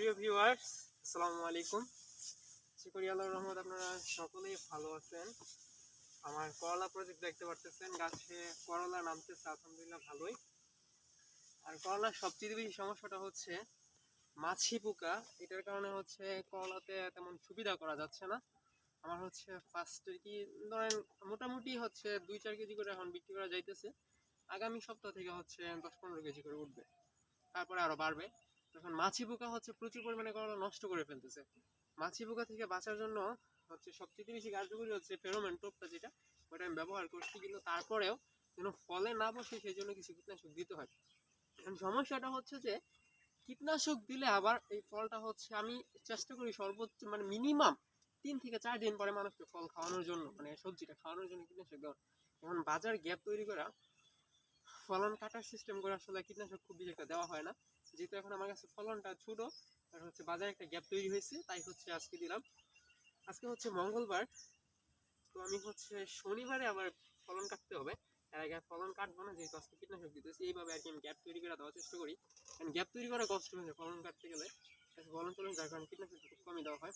প্রিয় ভিউয়ার্স, আসসালামু আলাইকুম। আশা করি আল্লাহর রহমত আপনারা সকলেই ভালো আছেন। আমার করলা প্রজেক্ট দেখতে পারতেছেন, গাছে করলা নামতেছে আলহামদুলিল্লাহ ভালোই। আর করলার সবচেয়ে বেশি সমস্যাটা হচ্ছে মাছি পোকা। এটার কারণে হচ্ছে করলাতে তেমন সুবিধা করা যাচ্ছে না। আমার হচ্ছে ফার্স্টে কি ধরেন মোটামুটি হচ্ছে 2-4 কেজি করে এখন বিক্রি করা যাইতেছে। আগামী সপ্তাহ থেকে হচ্ছে 10-15 কেজি করে উঠবে, তারপরে আরো বাড়বে। তখন মাছি পোকা হচ্ছে প্রচুর পরিমাণে করলা নষ্ট করে ফেলতেছে। মাছি পোকা থেকে বাঁচার জন্য হচ্ছে সবচেয়ে বেশি কার্যকরী হচ্ছে ফেরোমন টোপটা, যেটা ওটা আমি ব্যবহার করছি, কিন্তু তারপরেও যেন ফলে না বসে সেই জন্য কিছু কীটনাশক দিতে হয়। এখন সমস্যাটা হচ্ছে যে কীটনাশক দিলে আবার এই ফলটা হচ্ছে আমি চেষ্টা করি সর্বোচ্চ মানে মিনিমাম 3 থেকে 4 দিন পরে মানুষকে ফল খাওয়ানোর জন্য, মানে সবজিটা খাওয়ানোর জন্য কীটনাশক দেওয়া। এখন বাজার গ্যাপ তৈরি করা, ফলন কাটার সিস্টেম করে আসলে কীটনাশক খুব বেশি একটা দেওয়া হয় না, যেহেতু এখন আমার কাছে ফলনটা ছোট আর হচ্ছে বাজারে একটা গ্যাপ তৈরি হয়েছে, তাই হচ্ছে আজকে দিলাম। আজকে হচ্ছে মঙ্গলবার, তো আমি হচ্ছে শনিবারে আবার ফলন কাটতে হবে। এর আগে ফলন কাটবো না, যেহেতু আজকে কীটনাশক দিতেছি। এইভাবে আর কি আমি গ্যাপ তৈরি করে দেওয়ার চেষ্টা করি, কারণ গ্যাপ তৈরি করা কষ্ট হয়েছে ফলন কাটতে গেলে। ফলন চলে যার কারণে কীটনাশক খুব কমই দেওয়া হয়।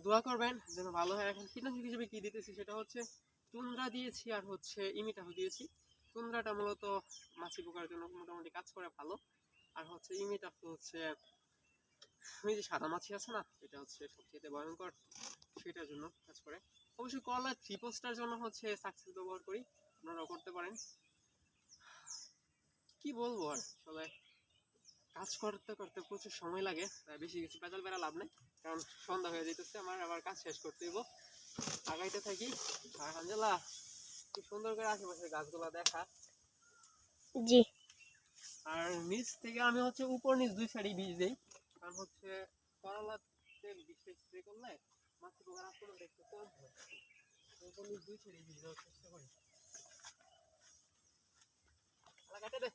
দোয়া করবেন যেন ভালো হয়। এখন কীটনাশক হিসেবে কি দিতেছি সেটা হচ্ছে তুন্দ্রা দিয়েছি আর হচ্ছে ইমিটাও দিয়েছি। তুন্দ্রাটা মূলত মাছি পোকার জন্য মোটামুটি কাজ করে ভালো, আর হচ্ছে ইমিটা হচ্ছে ওই যে সাদা মাছি আছে না, এটা হচ্ছে সবচেয়ে ভয়ঙ্কর, সেটার জন্য কাজ করে। অবশ্যই কলা ট্রিপোস্টার জন্য হচ্ছে সাকসেস ব্যবহার করি, আপনারাও করতে পারেন। কি বলবো আর, আসলে কাজ করতে করতে প্রচুর সময় লাগে, তাই বেশি কিছু পেঁচাল বেড়া লাভ নেই, কারণ সন্ধ্যা হয়ে যেতেছে, আমার আবার কাজ শেষ করতে হইব। আগাইতে থাকি। আর হাঞ্জালা, খুব সুন্দর করে আশেপাশের গাছগুলা দেখা। জি। আর নিচ থেকে আমি হচ্ছে উপর নিচ 2 সাইডে বীজ দেই, কারণ হচ্ছে করলাতে বিশেষ স্প্রে করলে মাছি পোকার আক্রমণটা একটু কম হয়। উপর নিচ 2 সাইডে বীজ দেওয়ার চেষ্টা করি। কাটে দে।